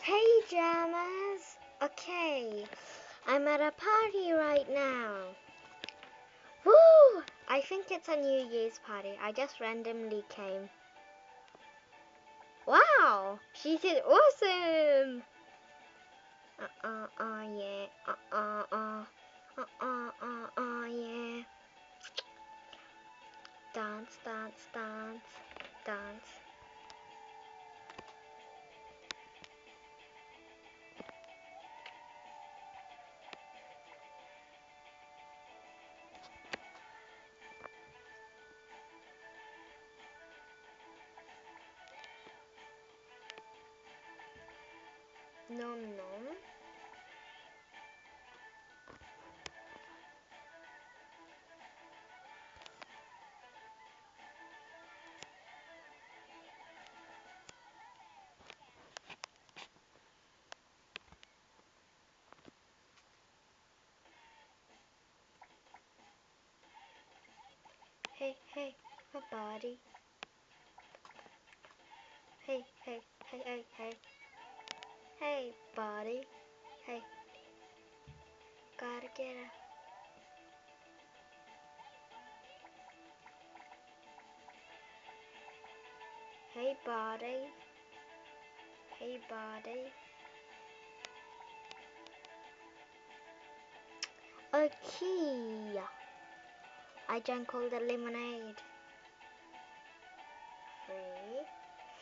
Hey, Jammers! Okay, I'm at a party right now. Woo! I think it's a New Year's party. I just randomly came. Wow! She did awesome! Yeah. Yeah. Dance, dance, dance, dance. Nom nom. Hey, hey, my body. Hey, hey, hey, hey, hey. Hey, body. Hey, gotta get up. Hey, body. Hey, body. Okay. I drank all the lemonade. 3,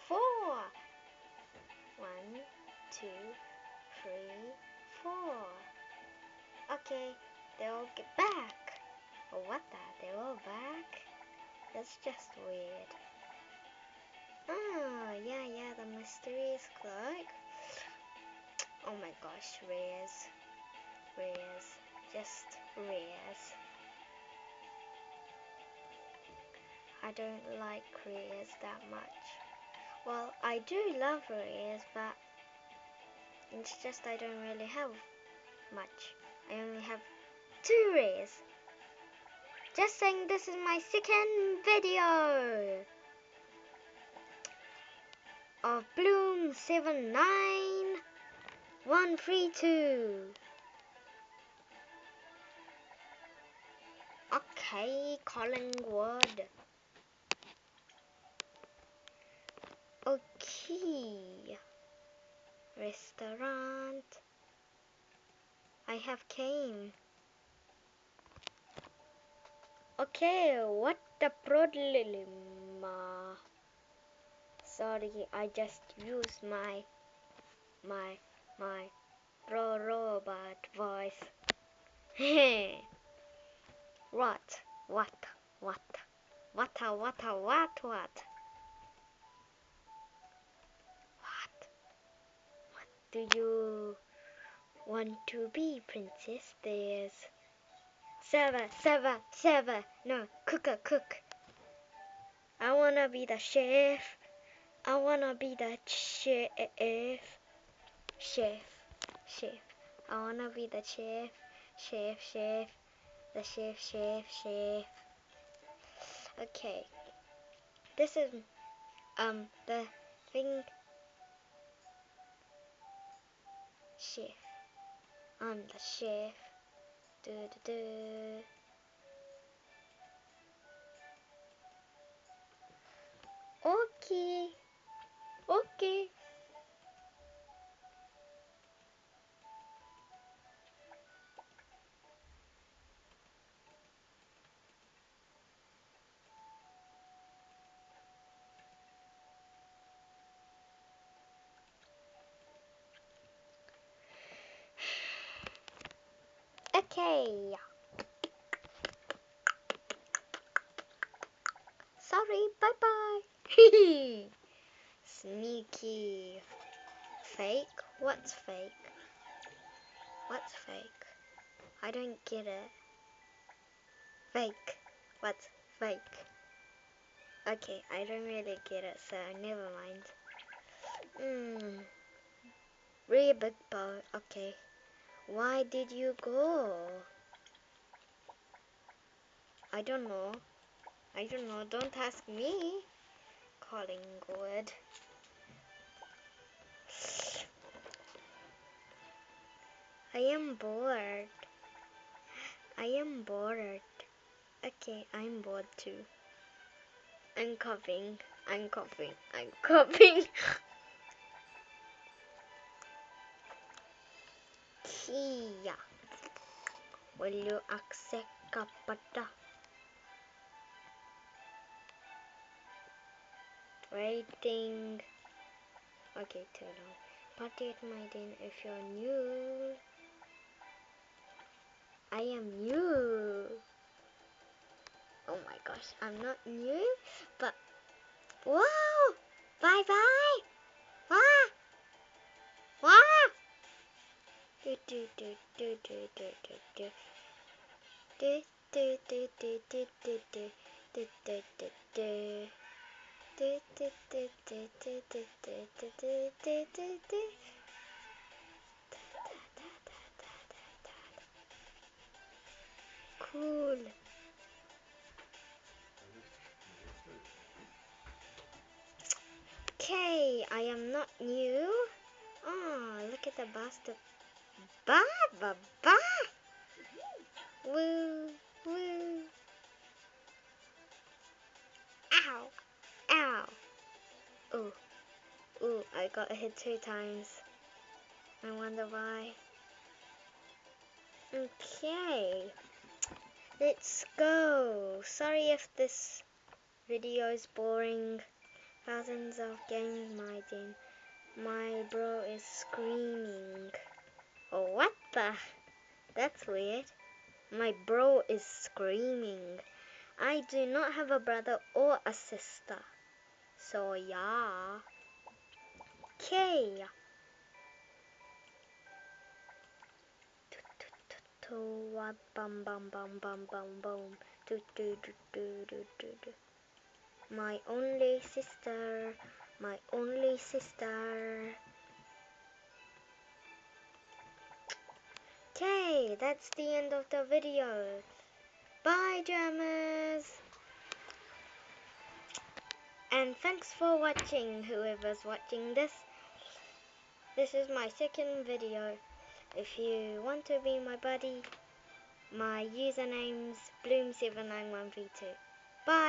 4. 1, 2, 3, 4. Okay, they're all get back. Oh, what the? They're all back? That's just weird. Oh, yeah, the mysterious cloak. Oh my gosh, rares, just rares. I don't like rares that much. Well, I do love rares, but it's just I don't really have much. I only have 2 rares. Just saying, this is my second video of Bloom 79132. Okay, Collingwood. Okay. Restaurant. I have came. Okay, what the problem? Sorry, I just used my robot voice. What? What? What? What? Do you want to be, princess? There's server. No, cook. I wanna be the chef. I wanna be the chef. I wanna be the chef. The chef. Okay. This is the thing. Chef. I'm the chef. Do. Okay. Okay. Sorry. Bye. Sneaky. Fake? What's fake? I don't get it. Fake. What's fake? Okay, I don't really get it, so never mind. Really big boat. Okay. Why did you go? I don't know. Don't ask me. Collingwood. I am bored. I am bored. Okay, I'm bored too. I'm coughing. I'm coughing. I'm coughing. Kia. Will you accept kapada? Waiting. Okay, too long. Party at my den if you're new. I am new. Oh my gosh, I'm not new, but wow! Bye bye! Wow! Wow! Do do do do do do do do. Do do do do do do do do do do do. Do do do do do do do do do do do. Cool. Okay, I am not new. Oh, look at the bastard. Ba ba ba. Woo woo. Ow ow. Oh oh, I got hit 2 times. I wonder why. Okay, let's go. Sorry if this video is boring. Thousands of games, my bro is screaming. Oh, what the? That's weird. My bro is screaming. I do not have a brother or a sister. So yeah. Okay. What bum bum bum bum bum bum. Do do do do do do do. My only sister. My only sister. Okay, that's the end of the video. Bye, jammers! And thanks for watching, whoever's watching this. This is my second video. If you want to be my buddy, my username's Bloom791v2. Bye!